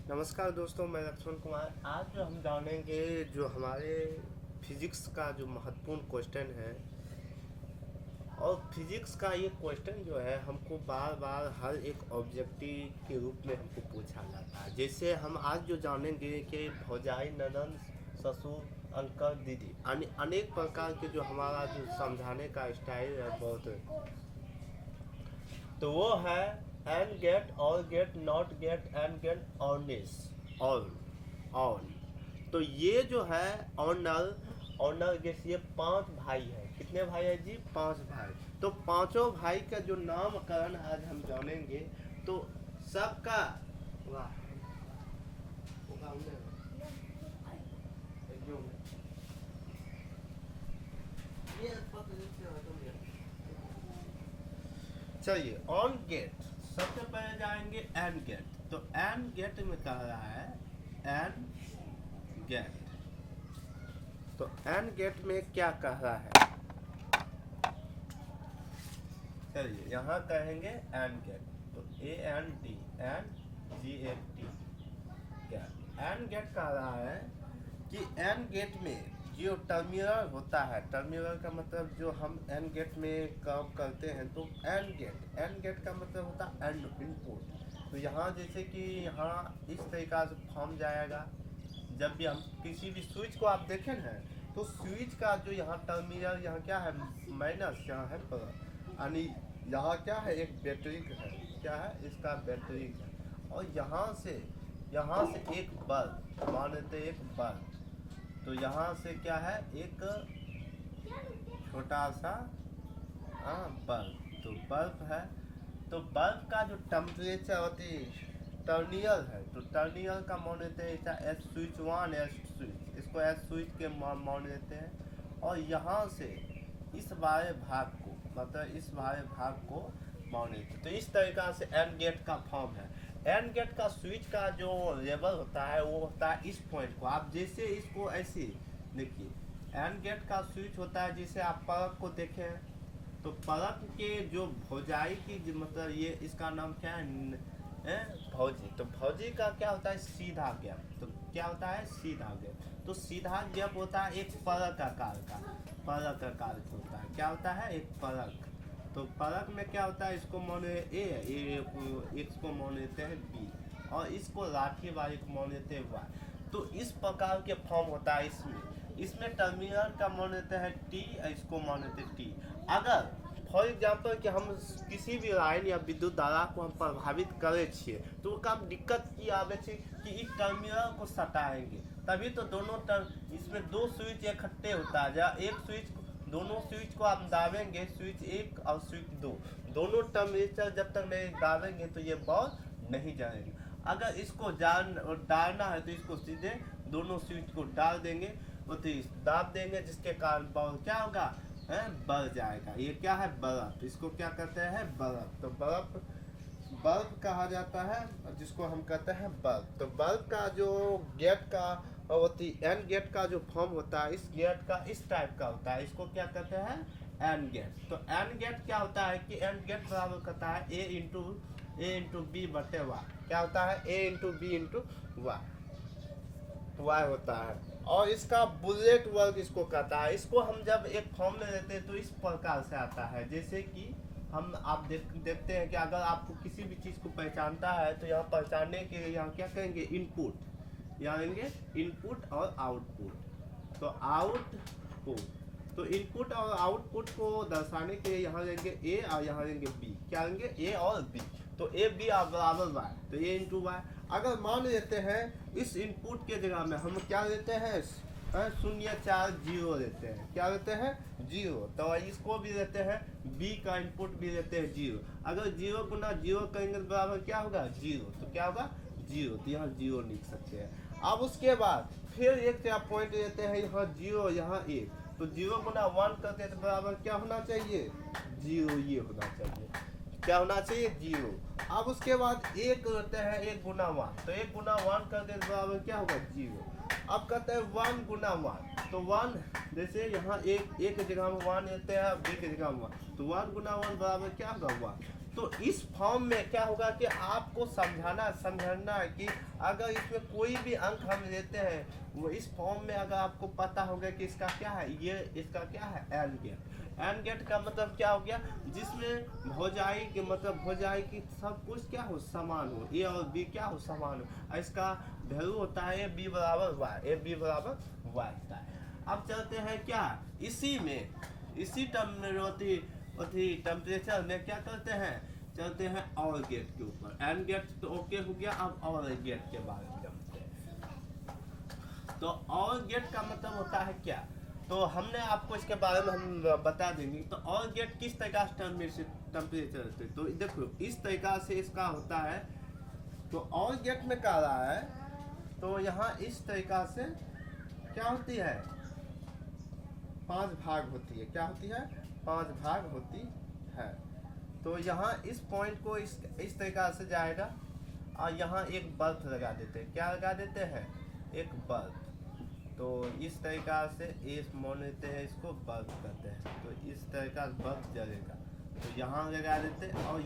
नमस्कार दोस्तों, मैं लक्ष्मण कुमार। आज जो हम जानेंगे जो हमारे फिजिक्स का जो महत्वपूर्ण क्वेश्चन है। और फिजिक्स का ये क्वेश्चन जो है हमको बार बार हर एक ऑब्जेक्टिव के रूप में हमको पूछा जाता है। जैसे हम आज जो जानेंगे कि भौजाई, ननद, ससुर, अंकल, दीदी, अनेक प्रकार के जो हमारा जो समझाने का स्टाइल है बहुत, तो वो है and gate, or gate, not gate, and gate, ऑनिस, ऑन, ऑन। तो ये जो है ऑनर, ऑनर गेट, ये 5 भाई है। कितने भाई है जी? 5 भाई। तो पांचों भाई का जो नामकरण आज हम जानेंगे। तो सबका वाह, चलिए, ऑन गेट सबसे पहले जाएंगे एंड गेट। तो एंड गेट में कह रहा है एंड गेट। तो एंड गेट में क्या कह रहा है? चलिए यहाँ कहेंगे एंड गेट। तो A N D, and G A T, gate. And gate कह रहा है कि एंड गेट में जो टर्मिनल होता है, टर्मिनल का मतलब जो हम एंड गेट में काम करते हैं, तो एंड गेट, एंड गेट का मतलब होता है एंड इनपुट। तो यहाँ जैसे कि यहाँ इस तरीका से फॉर्म जाएगा। जब भी हम किसी भी स्विच को आप देखें हैं, तो स्विच का जो यहाँ टर्मिनल, यहाँ क्या है? माइनस, यहाँ है प्लस, यानी यहाँ क्या है? एक बैटरी है। क्या है? इसका बैटरी है। और यहाँ से एक बल्ब, मान लेते एक बल्ब। तो यहाँ से क्या है? एक छोटा सा बल्ब। तो बल्ब है। तो बल्ब का जो टेम्परेचर होती टर्मिनल है, तो टर्मिनल का मान लेते हैं एस स्विच 1, एस स्विच, इसको एस स्विच के मान लेते हैं। और यहाँ से इस वाले भाग को, मतलब इस वाले भाग को मान लेते हैं। तो इस तरीका से एंड गेट का फॉर्म है। एंड गेट का स्विच का जो लेवल होता है वो होता है इस पॉइंट को। आप जैसे इसको ऐसे देखिए, एंड गेट का स्विच होता है। जैसे आप परत को देखें, तो परत के जो भौजाई की मतलब ये इसका नाम क्या है? भौजी। तो भौजी का क्या होता है? सीधा गैप। तो क्या होता है? सीधा गैप। तो सीधा गैप होता है एक परत आकार का, परत आकार का होता है। क्या होता है? एक परत। तो परत में क्या होता है? इसको मान ए, इसको मान लेते हैं बी, और इसको लाठी वाली को मान लेते हैं वाई। तो इस प्रकार के फॉर्म होता है इसमें टर्मिनल का मान लेते हैं टी, और इसको मान लेते हैं टी। अगर फॉर एग्जाम्पल कि हम किसी भी लाइन या विद्युत धारा को हम प्रभावित करे छे, तो काम दिक्कत की आवे छे कि इस टर्मिनल को सटाएंगे, तभी तो दोनों इसमें दो स्विच इकट्ठे होता है। जहाँ एक स्विच, दोनों स्विच को आप दाबेंगे, स्विच 1 और स्विच 2, दोनों टर्मिनेटर जब तक नहीं दाबेंगे तो ये बॉल नहीं जाएंगे। अगर इसको डालना है तो इसको सीधे दोनों स्विच को डाल देंगे, तो दाब देंगे, जिसके कारण बॉल क्या होगा? बढ़ जाएगा। ये क्या है? बल्ब। इसको क्या कहते हैं? बल्ब। तो बल्ब कहा जाता है, जिसको हम कहते हैं बल्ब। तो बल्ब का जो गेट का होती एंड गेट का जो फॉर्म होता है, इस गेट का इस टाइप का होता है। इसको क्या कहते हैं? And gate. तो एंड गेट क्या होता है कि एंड गेट बराबर करता है ए इंटू बी बटे वाई। क्या होता है? A into B into Y होता है। और इसका बुलेट वर्ग इसको कहता है। इसको हम जब एक फॉर्म में लेते हैं तो इस प्रकार से आता है। जैसे कि हम आप देखते हैं कि अगर आपको किसी भी चीज़ को पहचानता है, तो यहाँ पहचानने के लिए यहाँ क्या कहेंगे? इनपुट। यहाँ लेंगे इनपुट और आउटपुट। तो आउटपुट, तो इनपुट और आउटपुट को दर्शाने के लिए यहाँ लेंगे ए और यहाँ लेंगे बी। क्या लेंगे? ए और बी। तो ए बी बराबर वाई, तो ए इंटू वाई। अगर मान लेते हैं इस इनपुट के जगह में हम क्या लेते हैं? 0 4 0 लेते हैं। क्या लेते हैं? 0। तो इसको भी लेते हैं, बी का इनपुट भी लेते हैं 0। अगर 0 गुना 0 करेंगे तो बराबर क्या होगा? 0। तो क्या होगा? 0। तो यहाँ 0 लिख सकते हैं। अब उसके बाद फिर एक पॉइंट लेते हैं, यहाँ 0, यहाँ 1। तो 0 गुना 1 करते हैं तो बराबर क्या होना चाहिए? 0। ये होना चाहिए। क्या होना चाहिए? 0। अब उसके बाद 1 लेते हैं, 1 गुना 1। तो 1 गुना 1 करते हैं तो बराबर क्या होगा? 0। अब कहते हैं 1 गुना 1। तो 1, जैसे यहाँ एक जगह में 1 लेते हैं, बी की जगह में 1। तो 1 गुना 1 बराबर क्या होगा? 1। तो इस फॉर्म में क्या होगा कि आपको समझना है कि अगर इसमें कोई भी अंक हम लेते हैं वो इस फॉर्म में, अगर आपको पता होगा कि इसका क्या है, ये इसका क्या है एंड गेट। एंड गेट का मतलब क्या हो गया, जिसमें भौजाई के मतलब भौजाई की सब कुछ क्या हो समान हो, ए और बी क्या हो समान हो। इसका वैल्यू होता है ए बी बराबर वाई, ए बी बराबर वाई होता है। अब चलते हैं क्या इसी टेम्परेचर में क्या करते हैं, चलते हैं और गेट के ऊपर। एंड गेट तो ओके हो गया, अब और गेट के बारे में जानते हैं। तो और गेट का मतलब होता है क्या, तो हमने आपको इसके बारे में हम बता देंगे। तो और गेट किस तरह से टेम्परेचर होते हैं, तो देखो इस तरीका से इसका होता है। तो और गेट में क्या रहा है, तो यहाँ इस तरीका से क्या होती है, 5 भाग होती है। क्या होती है, 5 भाग होती है। तो यहाँ इस पॉइंट को इस तरीका से जाएगा और यहाँ एक बल्ब लगा देते हैं। क्या लगा देते हैं, एक बल्ब। तो इस तरीका से इस मान लेते हैं, इसको बल्ब कहते हैं। तो इस तरीका से बल्ब जलेगा, तो यहाँ लगा देते हैं और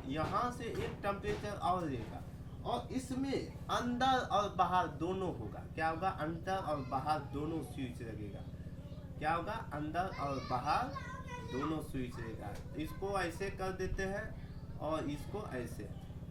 यहाँ से एक टेम्परेचर और लेगा, और इसमें अंदर और बाहर दोनों होगा। क्या होगा, अंदर और बाहर दोनों स्विच लगेगा। क्या होगा, अंदर और बाहर दोनों स्विच लगेगा। इसको ऐसे कर देते हैं और इसको ऐसे।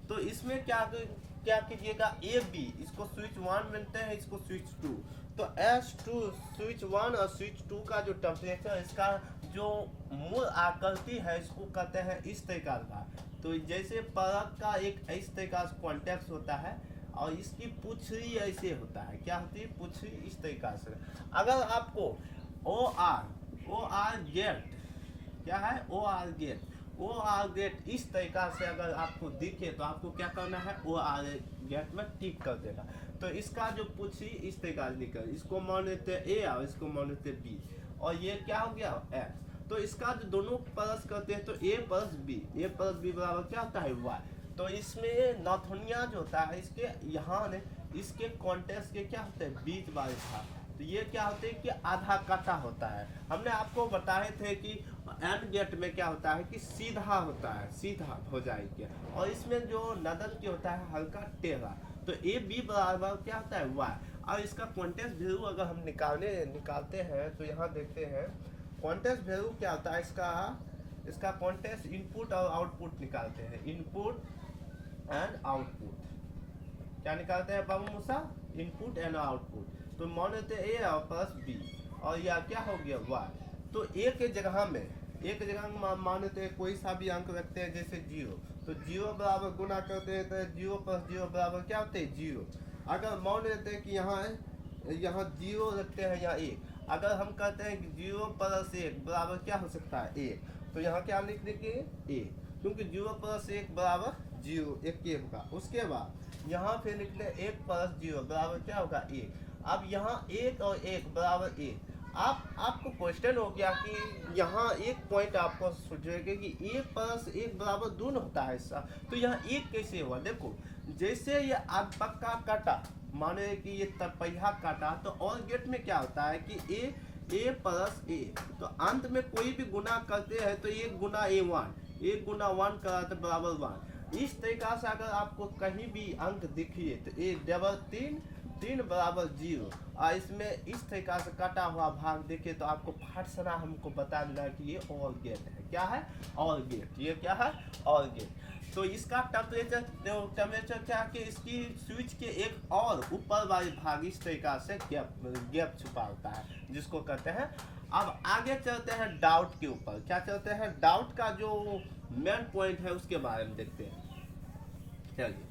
तो इसमें क्या कीजिएगा, ए बी इसको स्विच 1 बनते हैं, इसको स्विच 2। तो S2 स्विच 1 और स्विच 2 का जो टेम्परेचर, इसका जो मूल आकृति है, इसको कहते हैं इस तरीका का। तो जैसे परत का एक इस तरीका से कॉन्टेक्ट होता है और इसकी पुछड़ी ऐसे होता है। क्या होती है, पुछड़ी इस तरीका से। अगर आपको ओ आर गेट क्या है, ओ आर गेट इस तरीका से अगर आपको दिखे तो आपको क्या करना है, ओ आर गेट में टिक कर देगा। तो इसका जो पुछड़ी इस तरीका से निकल, इसको मान लेते हैं ए और इसको मान लेते हैं बी, और ये क्या हो गया एक्स। तो इसका जो दोनों प्लस करते हैं तो ए प्लस बी बराबर क्या होता है वाई। तो इसमें नथुनिया जो होता है, इसके यहाँ ने इसके कॉन्टेक्स्ट के क्या होते हैं, बीच वाले था। तो ये क्या होते हैं कि आधा काटा होता है। हमने आपको बताए थे कि एंड गेट में क्या होता है कि सीधा होता है, सीधा हो जाएगी, और इसमें जो नदन के होता है हल्का टेढ़ा। तो ए बी बराबर क्या होता है वाई। और इसका कॉन्टेक्स्ट वैल्यू अगर हम निकालते हैं तो यहाँ देखते हैं कॉन्टेक्स्ट वैल्यू क्या होता है, इसका कॉन्टेक्स्ट इनपुट और आउटपुट निकालते हैं। इनपुट एंड आउटपुट क्या निकालते हैं बाबू मूसा, इनपुट एंड आउटपुट। तो मान लेते हैं ए और प्लस बी, और यह क्या हो गया वाई। तो एक जगह में मान लेते हैं कोई सा भी अंक रखते हैं, जैसे 0। तो 0 बराबर गुना करते हैं तो 0 + 0 बराबर क्या होते हैं 0। अगर मान लेते हैं कि यहाँ 0 रखते हैं, यहाँ 1। अगर हम कहते हैं कि 0 + 1 बराबर क्या हो सकता है 1, तो यहाँ क्या लिख देंगे 1, क्योंकि 0 + 1 बराबर 0, 1 होगा। उसके बाद यहाँ फिर निकले 1 + 0 बराबर क्या होगा 1। अब यहाँ 1 और 1 बराबर 1। आपको क्वेश्चन हो गया कि यहाँ एक पॉइंट आपको सोचेगा कि 1 + 1 बराबर 2 होता है इसका, तो यहाँ 1 कैसे हुआ। देखो जैसे ये पक्का काटा, माने कि ये पहिया काटा, तो और गेट में क्या होता है कि ए + ए। तो अंत में कोई भी गुना करते हैं तो 1 × A1, 1 × 1 कराते बराबर 1। इस तरीका से अगर आपको कहीं भी अंक दिखिए तो ए डबल 3 बराबर 0, और इसमें इस तरीका से कटा हुआ भाग देखे तो आपको फटसना हमको बता देना कि ये और गेट है। क्या है, और गेट। ये क्या है, और गेट। तो इसका टेम्परेचर क्या कि इसकी स्विच के एक और ऊपर वाले भाग इस तरीका से गैप छुपा होता है, जिसको कहते हैं। अब आगे चलते हैं डाउट के ऊपर। क्या चलते हैं, डाउट का जो मेन पॉइंट है उसके बारे में देखते हैं। चलिए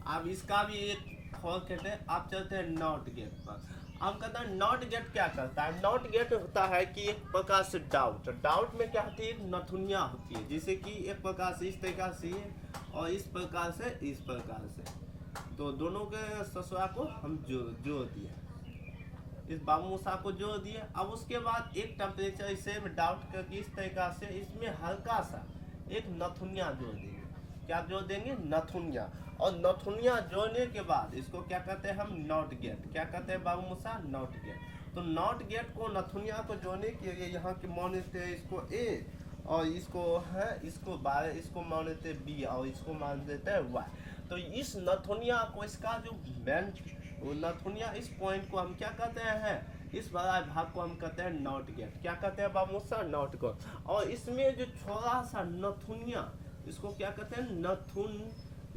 अब इसका भी एक खोल कहते हैं। आप चलते हैं नॉट गेट पर। अब कहते हैं नॉट गेट क्या करता है। नॉट गेट होता है कि एक प्रकार से डाउट में क्या होती है, नथुनिया होती है। जैसे कि एक प्रकार से इस तरीका से और इस प्रकार से इस प्रकार से, तो दोनों के ससुरा को हम जोड़ दिए, इस बाबू मूसा को जोड़ दिए। अब उसके बाद एक टेम्परेचर इसे डाउट करके इस तरीका से इसमें हल्का सा एक नथुनिया जोड़ देंगे। क्या जोड़ देंगे, नथुनिया। और नथुनिया जोड़ने के बाद इसको क्या कहते हैं हम, नॉट गेट। क्या कहते हैं बाबू मूसा, नॉट गेट। तो नॉट गेट को नथुनिया को जोड़ने के लिए यहाँ के मान लेते हैं इसको ए और इसको है इसको 12 इसको मान लेते हैं बी और इसको मान देते हैं वाई। तो इस नथुनिया को इसका जो मेन नथुनिया इस पॉइंट को हम क्या कहते हैं, इस बड़ा भाग को हम कहते हैं नॉट गेट। क्या कहते हैं बाबूसा, नॉट गेट। और इसमें जो छोटा सा नथुनिया इसको क्या कहते हैं,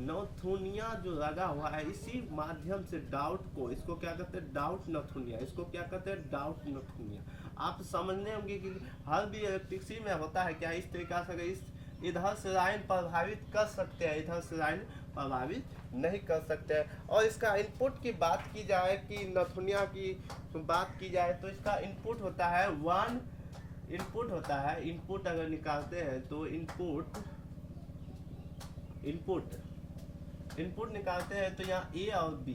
नथुनिया जो लगा हुआ है इसी माध्यम से डाउट को इसको क्या कहते हैं, डाउट नथुनिया। इसको क्या कहते हैं, डाउट नथुनिया। आप समझने होंगे कि हर भी इलेक्ट्रिसिटी में होता है क्या, इस तरीका से इस इधर से लाइन प्रभावित कर सकते हैं, इधर से लाइन प्रभावित नहीं कर सकते हैं। और इसका इनपुट की बात की जाए कि नथुनिया की बात की जाए तो इसका इनपुट होता है 1 इनपुट होता है। इनपुट अगर निकालते हैं तो इनपुट निकालते हैं तो यहाँ ए और बी,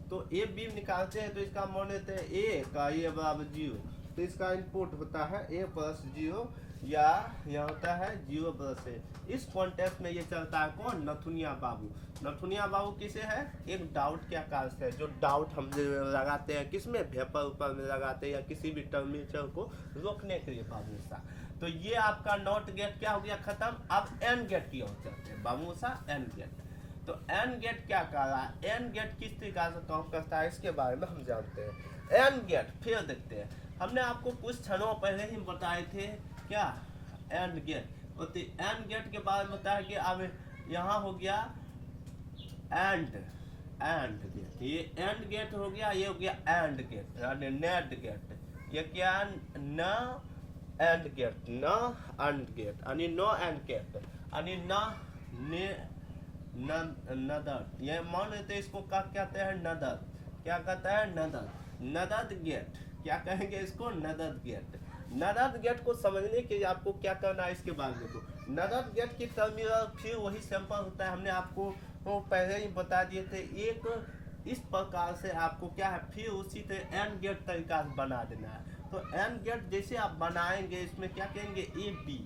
तो ए बी निकालते हैं तो इसका मान लेते हैं ए का ये बराबर 0। तो इसका इनपुट होता है ए प्लस 0 या यहाँ होता है 0 प्लस ए। इस कॉन्टेक्स्ट में ये चलता है कौन, नथुनिया बाबू। नथुनिया बाबू किसे है, एक डाउट के आकार से है, जो डाउट हम लगाते हैं किसमें, वेपर ऊपर में लगाते हैं या किसी भी टर्मिनेटर को रोकने के लिए बाबूसा। तो ये आपका नॉट गेट क्या हो गया खत्म। अब एन गेट की ओर चलते हैं बाबूसा, एन गेट। तो एन गेट क्या कर रहा है, एन गेट किस तरीका से काम करता है इसके बारे में हम जानते हैं। एन गेट फिर देखते हैं, हमने आपको कुछ क्षणों पहले ही बताए थे क्या, एंड गेट। तो एंड गेट के बारे में बताया कि अब यहाँ हो गया एंड गेट, ये एंड गेट हो गया, ये हो गया एंड गेट यानी नेट गेट। ये क्या, न एंड गेट, न एंड गेट यानी नो एंड गेट यानी नदर। ये मान लेते हैं इसको क्या कहते हैं, नदर। क्या कहता है, नदर, नदद गेट। क्या कहेंगे इसको, नदद गेट। नदद गेट को समझने के लिए आपको क्या करना है इसके बाद देखो, नदद गेट की टर्मिनल फिर वही सिंपल होता है, हमने आपको तो पहले ही बता दिए थे। एक इस प्रकार से आपको क्या है, फिर उसी तरह एंड गेट तरीका से बना देना है। तो एंड गेट जैसे आप बनाएंगे इसमें क्या कहेंगे, ए बी,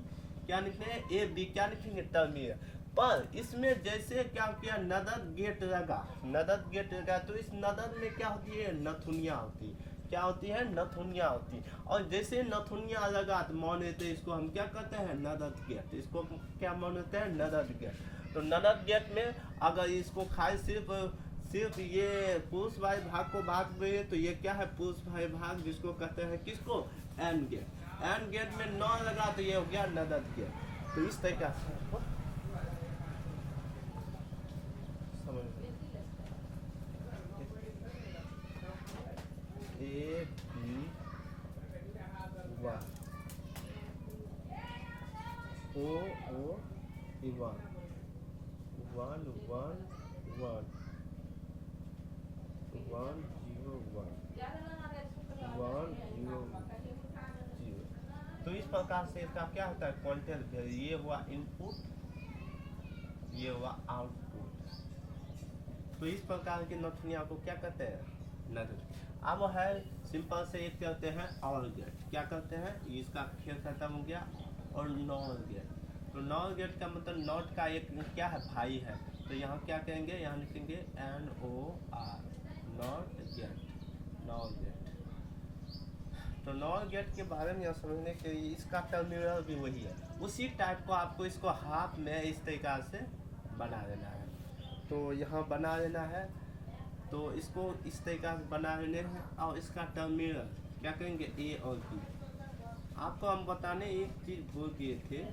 क्या लिखेंगे, ए बी, क्या लिखेंगे, टर्मिनल। पर इसमें जैसे क्या किया, नदद गेट लगा, तो इस नदद में क्या होती है, नथुनिया होती है। क्या होती है, नथुनिया होती है। और जैसे नथुनिया लगा तो मान लेते हैं इसको हम क्या कहते हैं, नदद गेट। इसको क्या मानते हैं, नदद गेट। तो नदद गेट में अगर इसको खाए सिर्फ ये पुरुष वायु भाग को भाग में, तो ये क्या है, पुरुष वायु भाग, जिसको कहते हैं किसको, एंड गेट। एंड गेट में न लगा तो ये हो गया नदद गेट। तो इस तरीका से A B one O E one 1 1 1 1 0 1 1 0 0। तो इस प्रकार से इसका क्या होता है, क्वांटल। ये हुआ इनपुट, ये हुआ आउटपुट। तो इस प्रकार के नथुनिया को क्या कहते हैं, नथुनिया। अब है सिंपल से एक कहते हैं और गेट। क्या कहते हैं, इसका खेल खत्म हो गया। और नॉर गेट, तो नॉर गेट का मतलब नॉट का एक क्या है, भाई है। तो यहाँ क्या कहेंगे, यहाँ लिखेंगे NOR, not gate, nor gate. तो नॉर गेट के बारे में समझने के लिए इसका टर्मिनल भी वही है, उसी टाइप को आपको इसको हाफ में इस तरीका से बना देना है। तो यहाँ बना लेना है, तो इसको इस तरीका से बना लेने हैं। और इसका टर्मिनल क्या कहेंगे, ए और बी। आपको हम बताने एक चीज भूल गए थे,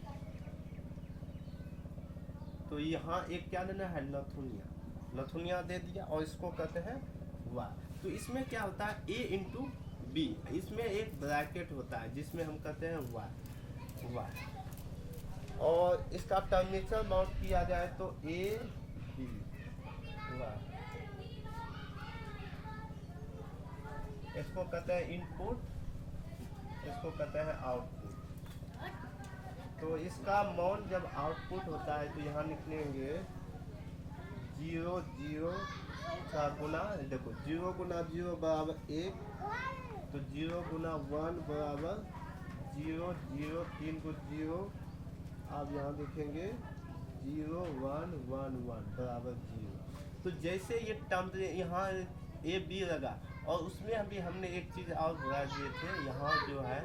तो यहाँ एक क्या देना है, नथुनिया दे दिया, और इसको कहते हैं वाई। तो इसमें क्या होता है, ए इंटू बी, इसमें एक ब्रैकेट होता है जिसमें हम कहते हैं वाई। और इसका टर्मिनेटर माउंट किया जाए तो ए बी वाई, इसको कहते हैं इनपुट, इसको कहते हैं आउटपुट। तो इसका मान जब आउटपुट होता है तो यहाँ लिखेंगे 0 0 का गुना, देखो 0 गुना 0 बराबर 1, तो 0 गुना 1 बराबर 0 0, 3 को 0। आप यहाँ देखेंगे 0 1 1 1 बराबर 0। तो जैसे ये टर्म यहाँ ए बी लगा, और उसमें अभी हमने एक चीज़ और बढ़ा दिए थे, यहाँ जो है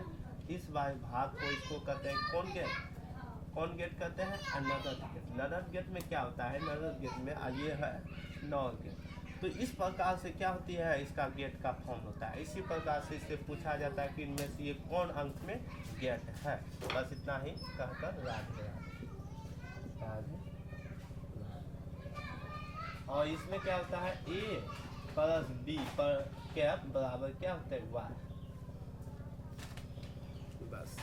इस वायु भाग को इसको कहते हैं कौन गेट, कौन गेट कहते हैं? Another gate. नदर गेट में क्या होता है? नदर गेट में ये है नॉर गेट। तो इस प्रकार से क्या होती है, इसका गेट का फॉर्म होता है। इसी प्रकार से इससे पूछा जाता है कि इनमें से ये कौन अंक में गेट है। बस इतना ही कहकर राधे राधे। और इसमें क्या होता है? ए प्लस बी पर कैप बराबर क्या होता है? वाई। बस।